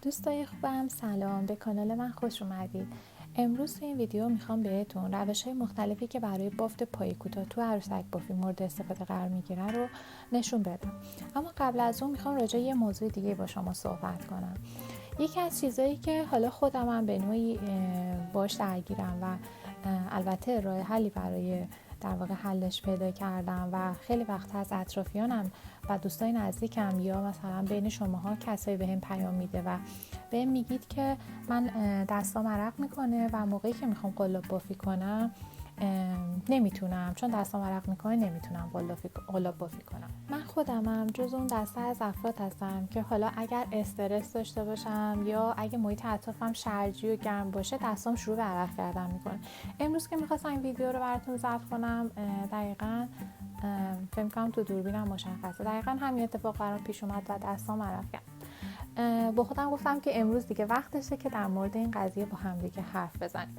دوستای خوبم، سلام، به کانال من خوش اومدید. امروز تو این ویدیو میخوام بهتون روش‌های مختلفی که برای بافت پای کوتاه تو عروسک بافی مورد استفاده قرار میگیره رو نشون بدم. اما قبل از اون میخوام راجع یه موضوع دیگه با شما صحبت کنم. یکی از چیزایی که حالا خودم هم به نوعی باش درگیرم و البته راه حلی برای در واقع حلش پیدا کردم و خیلی وقت از اطرافیانم و دوستای نزدیکم یا مثلا بین شماها کسایی بهم پیام میده و بهم میگید که من دستام عرق میکنه و موقعی که میخوام قلاب بافی کنم نمیتونم، چون دستام عرق میکنه نمیتونم قلاب بافی کنم. من خودمم جز اون دسته از افراد هستم که حالا اگر استرس داشته باشم یا اگه محیط اطرافم شرجی و گرم باشه دستام شروع به عرق کردن میکنه. امروز که میخواستم این ویدیو رو براتون ضبط کنم دقیقاً فکر کنم تو دوربینم مشخصه، دقیقاً همین اتفاق برام پیش اومد و دستام عرق کرد. با خودم گفتم که امروز دیگه وقتشه که در مورد این قضیه با هم دیگه حرف بزنیم.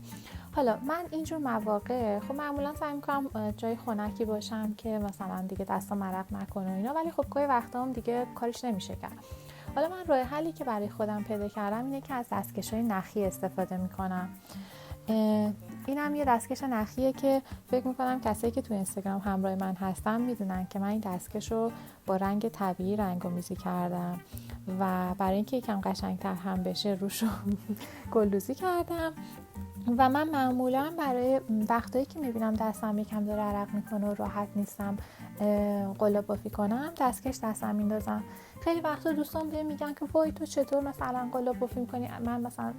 حالا من اینجور مواقع خب معمولا سعی میکنم جای خنکی باشم که مثلا دیگه دستام عرق نکنه و اینا، ولی خب گاهی وقتا هم دیگه کاریش نمیشه کرد. حالا من راه حلی که برای خودم پیدا کردم اینه که از دستکش‌های نخی استفاده میکنم. اینم یه دستکش نخیه که فکر میکنم کسایی که تو اینستاگرام همراه من هستن میدونن که من این دستکش رو با رنگ طبیعی رنگ‌آمیزی کردم و برای اینکه یکم قشنگتر هم بشه روشو گلدوزی کردم. و من معمولا برای وقتایی که میبینم دستم یکم داره عرق میکنه و راحت نیستم قلاب بافی کنم دستکش دستم میندازم. خیلی وقتا دوستان بهم میگن که وای تو چطور مثلا قلاب بافی میکنی؟ من مثلا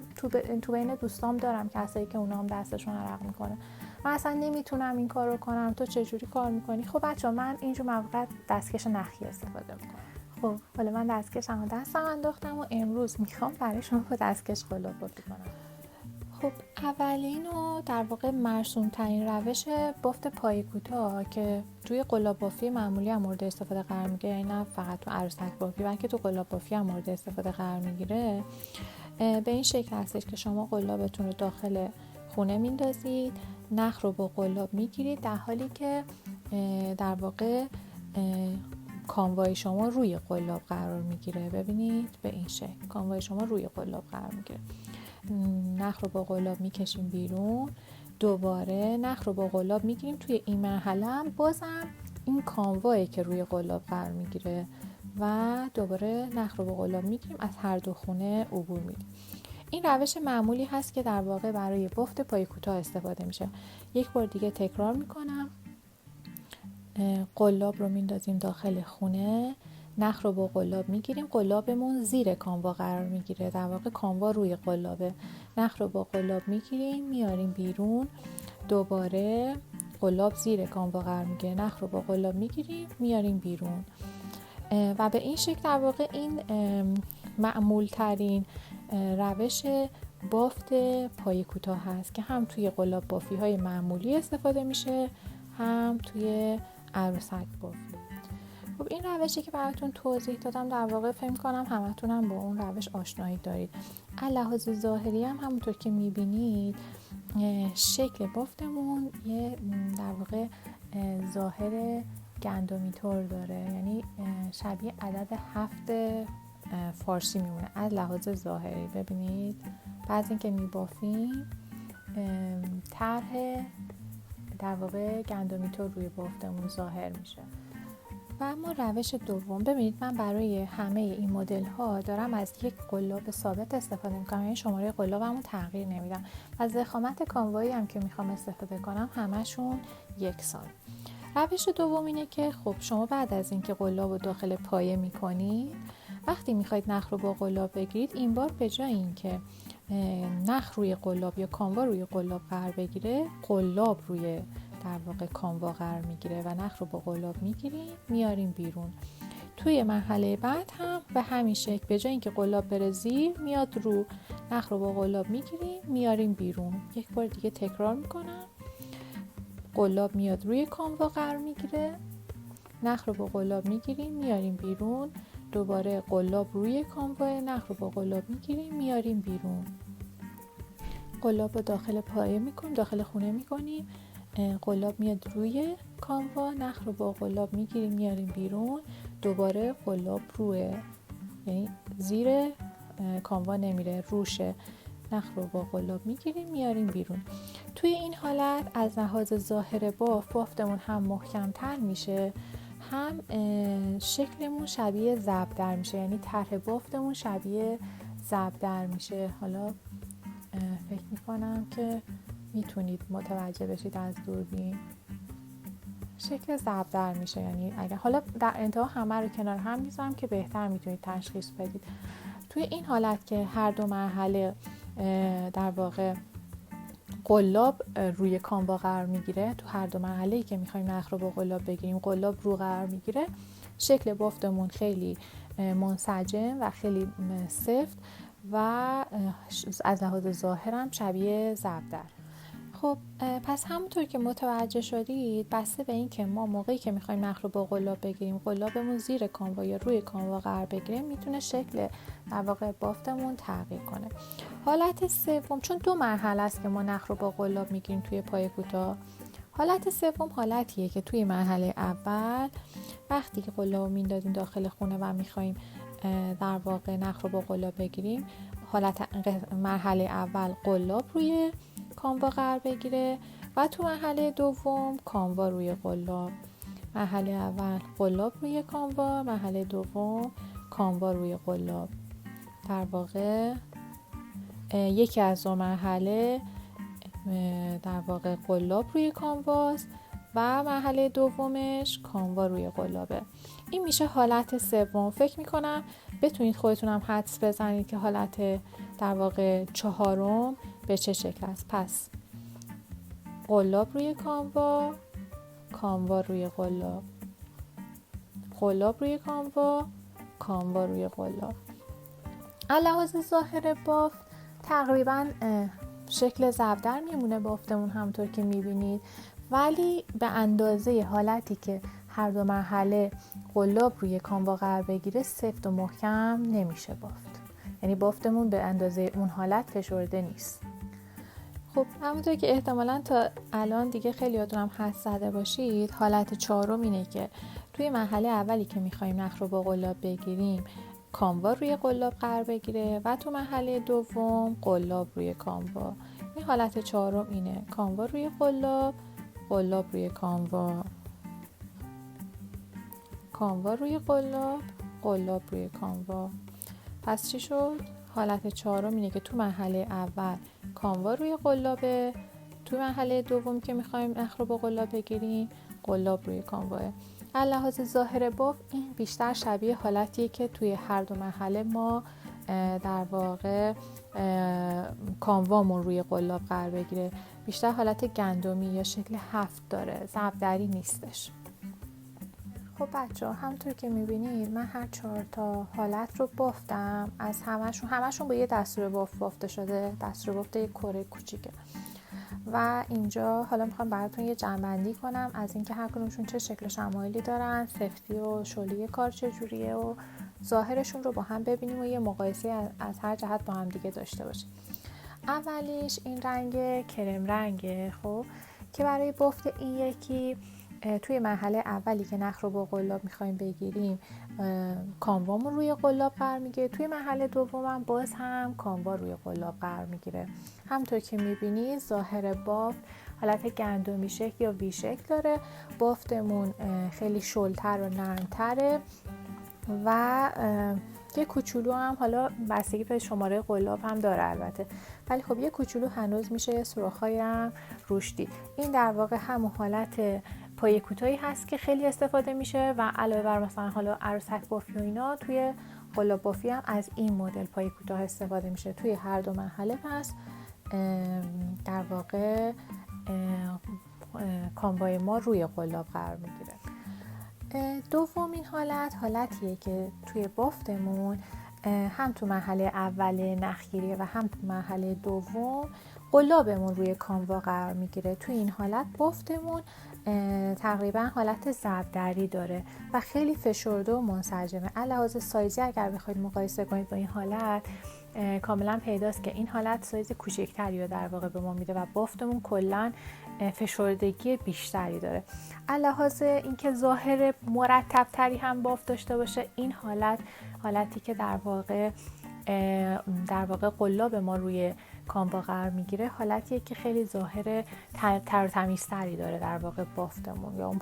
تو بین دوستام دارم کسایی که اونا هم دستشون عرق میکنه، من اصلا نمیتونم این کارو کنم، تو چجوری کار میکنی؟ خب بچه‌ها من اینجور مواقع دستکش نخی استفاده میکنم. خب حالا من دستکشمو دستم انداختم و امروز میخوام برای شما با دستکش قلاب بافی کنم. خب اولین و در واقع مرسوم ترین روش بافت پای کوتاه که توی قلاب بافی معمولی هم مورد استفاده قرار میگیره، یعنی نه فقط تو عروسک بافی بلکه تو قلاب بافی هم مورد استفاده قرار میگیره، به این شکل هستش که شما قلابتون رو داخل خونه میندازید، نخ رو با قلاب میگیرید در حالی که در واقع کانوای شما روی قلاب قرار میگیره. ببینید به این شکل کانوای شما روی قلاب قرار میگیره. نخ رو با قلاب میکشیم بیرون، دوباره نخ رو با قلاب میگیریم. توی این مرحله هم بازم این کانوایی که روی قلاب قرار میگیره و دوباره نخ رو با قلاب میگیریم، از هر دو خونه عبور میدیم. این روش معمولی هست که در واقع برای بافت پای کوتاه استفاده میشه. یک بار دیگه تکرار میکنم. قلاب رو میندازیم داخل خونه، نخ رو با قلاب میگیریم، قلابمون زیر کانوا قرار میگیره، در واقع کانوا روی قلابه. نخ رو با قلاب میگیریم میاریم بیرون، دوباره قلاب زیر کانوا قرار میگیره، نخ رو با قلاب میگیریم میاریم بیرون و به این شکل در واقع این معمول ترین روش بافت پای کوتاه هست که هم توی قلاب بافی های معمولی استفاده میشه هم توی عروسک بافی. خب این روشی که براتون توضیح دادم در واقع فکر کنم همتون هم با اون روش آشنایی دارید. از لحاظ ظاهری هم همونطور که میبینید شکل بافتمون یه در واقع ظاهر گندمی طور داره، یعنی شبیه عدد 7 فارسی میمونه از لحاظ ظاهری. ببینید بعد اینکه میبافیم طرح در واقع گندمی طور روی بافتمون ظاهر میشه. و اما روش دوم، ببینید من برای همه این مدل ها دارم از یک قلاب ثابت استفاده میکنم، یعنی شماره قلابمو تغییر نمیدم. از ضخامت کانوایی هم که میخوام استفاده کنم همشون یکسان. روش دوم اینه که خب شما بعد از اینکه قلاب رو داخل پایه میکنید، وقتی میخواید نخ رو با قلاب بگیرید، این بار به جای اینکه نخ روی قلاب یا کانوا روی قلاب قرار بگیره، قلاب روی در واقع کانوا قرار میگیره و نخ رو با قلاب میگیریم میاریم بیرون. توی مرحله بعد هم به همین شکل به جای اینکه قلاب بره زیر میاد رو، نخ رو با قلاب میگیریم میاریم بیرون. یک بار دیگه تکرار میکنم. قلاب میاد روی کانوا قرار میگیره، نخ رو با قلاب میگیریم میاریم بیرون، دوباره قلاب روی کانوا، نخ رو با قلاب میگیریم میاریم بیرون. قلاب رو داخل پایه میکنیم، داخل خونه میکنیم، قلاب میاد روی کانوا، نخ رو با قلاب میگیریم میاریم بیرون، دوباره قلاب روی، یعنی زیر کاموا نمیره، روشه نخ رو با قلاب میگیریم میاریم بیرون. توی این حالت از لحاظ ظاهر بافتمون هم محکم‌تر میشه، هم شکلمون شبیه زبدر میشه، یعنی طرح بافتمون شبیه زبدر میشه. حالا فکر میکنم که میتونید متوجه بشید از دوربین، شکل زبدر میشه. یعنی اگر حالا در انتها همه رو کنار هم میذارم که بهتر میتونید تشخیص بدید. توی این حالت که هر دو مرحله در واقع قلاب روی کاموا قرار میگیره، تو هر دو مرحله‌ای که میخوایم نخ رو با قلاب بگیریم قلاب رو قرار میگیره، شکل بافتمون خیلی منسجم و خیلی سفت و از لحاظ ظاهر هم شبیه زبدر. خب پس همونطور که متوجه شدید، بسته به این که ما موقعی که میخوایم نخ رو با قلاب بگیریم قلابمون زیر کاموا یا روی کاموا قرار بگیره، میتونه شکل در واقع بافتمون تغییر کنه. حالت سوم، چون دو مرحله است که ما نخ رو با قلاب میگیریم توی پای کوتاه، حالت سوم حالتیه که توی مرحله اول وقتی که قلاب میندازیم داخل خونه و میخوایم در واقع نخ رو با قلاب بگیریم، حالت مرحله اول قلاب روی کاموا قرار بگیره و تو مرحله دوم کاموا روی قلاب. مرحله اول قلاب روی کاموا، مرحله دوم کاموا روی قلاب. در واقع یکی از دو مرحله در واقع قلاب روی کامواست و مرحله دومش کاموا روی قلابه. این میشه حالت سوم. فکر میکنم بتونید خودتونم حدس بزنید که حالت در واقع چهارم به چه شکل است. پس قلاب روی کاموا، کاموا روی قلاب، قلاب روی کاموا، کاموا روی قلاب. علاوه ظاهر بافت تقریبا شکل زبدر میمونه بافتمون همونطور که میبینید، ولی به اندازه حالتی که هر دو مرحله قلاب روی کاموا قرار بگیره سفت و محکم نمیشه بافت. یعنی بافتمون به اندازه اون حالت فشرده نیست. خب همونطور که احتمالاً تا الان دیگه خیلیاتون هم حدس زده باشید، حالت چهارم اینه که توی مرحله اولی که میخوایم نخ رو با قلاب بگیریم کاموا روی قلاب قرار بگیره و تو مرحله دوم قلاب روی کاموا. این حالت چهارم اینه، کاموا روی قلاب، قلاب روی کاموا، کاموا روی قلاب، قلاب روی کاموا. پس چی شد؟ حالت چهارم اینه که تو مرحله اول کاموا روی قلابه، تو مرحله دوم که میخوایم نخ رو با قلاب بگیریم قلاب روی کامواه. از لحاظ ظاهر بافت این بیشتر شبیه حالتیه که توی هر دو مرحله ما در واقع کاموامون روی قلاب قرار بگیره. بیشتر حالت گندمی یا شکل هفت داره، زبدری نیستش. خب بچه ها همونطور که میبینید من هر 4 تا حالت رو بافتم، از همشون با یه دستور بافت بافته شده، دستور بافت یه کره کوچیکه. و اینجا حالا میخوام براتون یه جمع‌بندی کنم از اینکه هر کدومشون چه شکل شمایلی دارن، سفتی و شلی کار چجوریه و ظاهرشون رو با هم ببینیم و یه مقایسه از هر جهت با هم دیگه داشته باشیم. اولیش این رنگ کرم رنگه، خب که برای بافت این یکی توی مرحله اولی که نخ رو با قلاب میخوایم بگیریم کاموامون روی قلاب قرار میگیره، توی مرحله دومم باز هم کاموا روی قلاب قرار میگیره. همونطور که میبینید ظاهر بافت حالت گندمی شکل یا وی شکل داره، بافتمون خیلی شلتر و نرمتره و یه کوچولو هم حالا بستگی به شماره قلاب هم داره البته، ولی خب یه کوچولو هنوز میشه سوراخ‌های هم روش دید. این در واقع همون حالت پای کوتاهی هست که خیلی استفاده میشه و علاوه بر مثلا حالا عروسک بافی و اینا توی قلاب بافی هم از این مدل پای کوتاه استفاده میشه. توی هر دو مرحله پس در واقع کاموای ما روی قلاب قرار میگیره. دومین حالتیه که توی بافتمون هم تو مرحله اول نخگیریه و هم تو مرحله دوم قلابمون روی کاموا قرار میگیره. توی این حالت بافتمون تقریبا حالت زبدری داره و خیلی فشرده و منسجمه. علاوه سایزی اگر بخواید مقایسه کنید با این حالت کاملا پیداست که این حالت سایز کوچکتری رو در واقع به ما میده و بافتمون کلا فشردگی بیشتری داره. علاوه اینکه ظاهر مرتب تری هم بافت داشته باشه، این حالتی که در واقع در واقع قلاب ما روی کانوا قرار میگیره، حالتیه که خیلی ظاهر تر و تمیزتری داره در واقع بافتمون یا اون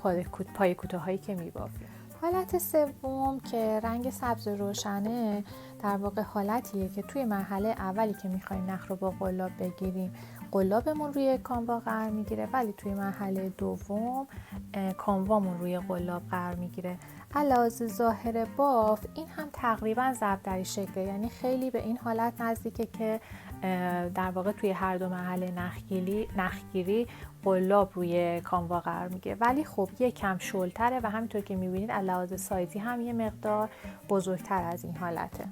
پای کوتاهایی که میبافیم. حالت سوم که رنگ سبز روشنه در واقع حالتیه که توی مرحله اولی که میخوایم نخ رو با قلاب بگیریم قلابمون روی کانوا قرار میگیره، ولی توی مرحله دوم کانوامون روی قلاب قرار میگیره. علاوه ظاهر بافت این هم تقریبا ضربدری شکله، یعنی خیلی به این حالت نزدیکه که در واقع توی هر دو مرحله نخگیری قلاب روی کانوا قرار میگیره، ولی خب یکم شلتره و همینطور که میبینید علاوه سایزی هم یه مقدار بزرگتر از این حالته.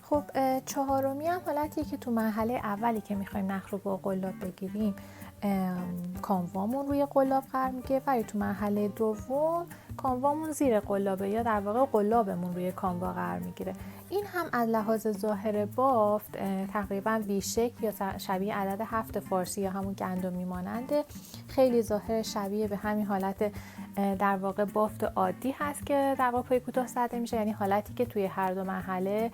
خب چهارمی هم حالتیه که تو مرحله اولی که میخوایم نخ رو با قلاب بگیریم کانوامون روی قلاب قرار میگیره، ولی تو مرحله دوم کانوامون زیر قلابه یا در واقع قلابمون روی کانوا قرار میگیره. این هم از لحاظ ظاهر بافت تقریبا وی شکل یا شبیه عدد 7 فارسی یا همون گندمی ماننده، خیلی ظاهر شبیه به همین حالت در واقع بافت عادی هست که در واقع پای کوتاه زده میشه، یعنی حالتی که توی هر دو مرحله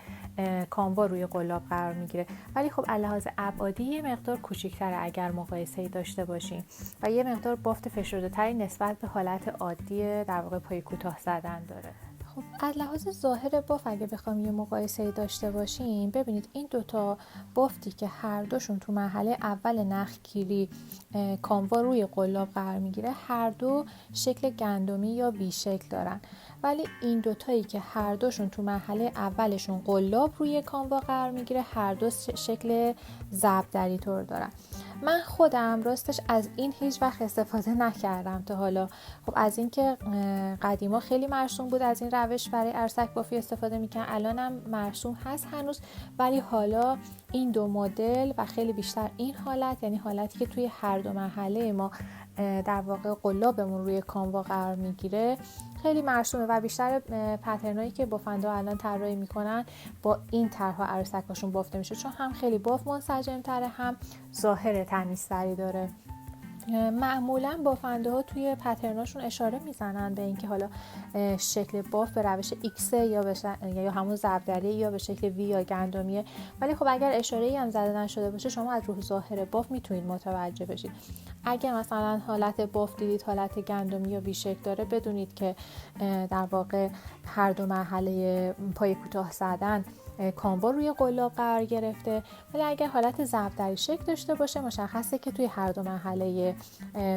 کانوا روی قلاب قرار میگیره، ولی خب از لحاظ ابعادی یه مقدار کوچیک‌تره اگر مقایسه‌ای داشته باشیم و یه مقدار بافت فشرده‌تری نسبت به حالت عادی در واقع پای کوتاه زدن داره. خب از لحاظ ظاهر بافت اگه بخوام یه مقایسه‌ای داشته باشیم، ببینید این دوتا بافتی که هر دوشون تو مرحله اول نخگیری کانوا روی قلاب قرار میگیره هر دو شکل گندمی یا وی شکل دارن، ولی این دوتایی که هر دوشون تو مرحله اولشون قلاب روی کانوا قرار میگیره هر دو شکل ضربدری طور دارن. من خودم راستش از این هیچ وقت استفاده نکردم تا حالا. خب از اینکه قدیما خیلی مرسوم بود از این روش برای عروسک بافی استفاده میکنن، الانم مرسوم هست هنوز، ولی حالا این دو مدل و خیلی بیشتر این حالت، یعنی حالتی که توی هر دو مرحله ما در واقع قلابمون روی کانوا قرار میگیره خیلی مرسومه و بیشتر پترنایی که بافنده الان طراحی میکنن با این طرح‌ها عروسکاشون بافته میشه، چون هم خیلی باف منسجم‌تره هم ظاهر تمیزتری داره. معمولا بافنده ها توی پترناشون اشاره میزنن به اینکه حالا شکل باف به روش ایکس یا همون ضربدری یا به شکل وی یا گندمیه، ولی خب اگر اشاره‌ای هم زده نشده باشه شما از روح ظاهر باف میتونید متوجه بشید. اگر مثلا حالت باف دیدید حالت گندمی یا وی شکل داره، بدونید که در واقع هر دو مرحله پای کوتاه زدن کانوا روی قلاب قرار گرفته، ولی اگر حالت ضربدری شکل داشته باشه مشخصه که توی هر دو مرحله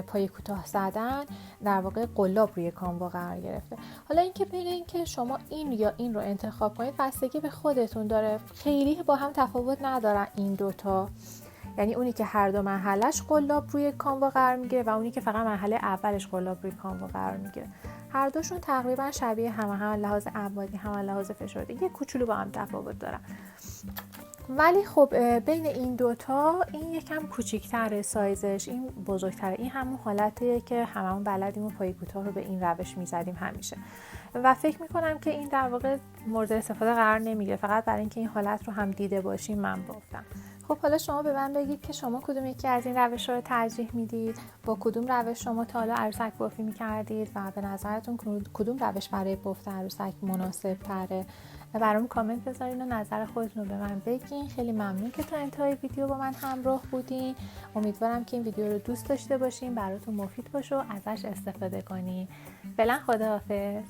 پای کوتاه زدن در واقع قلاب روی کانوا قرار گرفته. حالا اینکه بین اینکه شما این یا این رو انتخاب کنید بستگی به خودتون داره، خیلی با هم تفاوت ندارن این دوتا، یعنی اونی که هر دو مرحلهش قلاب روی کانوا قرار میگیره و اونی که فقط مرحله اولش قلاب روی کانوا قرار میگیره، هر دوشون تقریبا شبیه هم لحاظ ابعادی هم لحاظ فشردگی یه کوچولو با هم تفاوت دارن، ولی خب بین این دوتا این یکم کوچیک‌تره سایزش، این بزرگتره. این همون حالتیه که هممون بلدیم و پای کوتاه رو به این روش میزدیم همیشه و فکر میکنم که این در واقع مورد استفاده قرار نمیگیره، فقط برای اینکه این حالت رو هم دیده باشیم من بافتم. خب حالا شما به من بگید که شما کدوم یکی از این روش رو ترجیح میدید؟ با کدوم روش شما تا حالا عروسک بافی میکردید و به نظرتون کدوم روش برای بافت عروسک مناسب تره؟ برام کامنت بذارین و نظر خودتون رو به من بگین. خیلی ممنون که تا انتهای ویدیو با من همراه بودین. امیدوارم که این ویدیو رو دوست داشته باشین، براتون مفید باشه و ازش استفاده کنین. فعلا خداحافظ.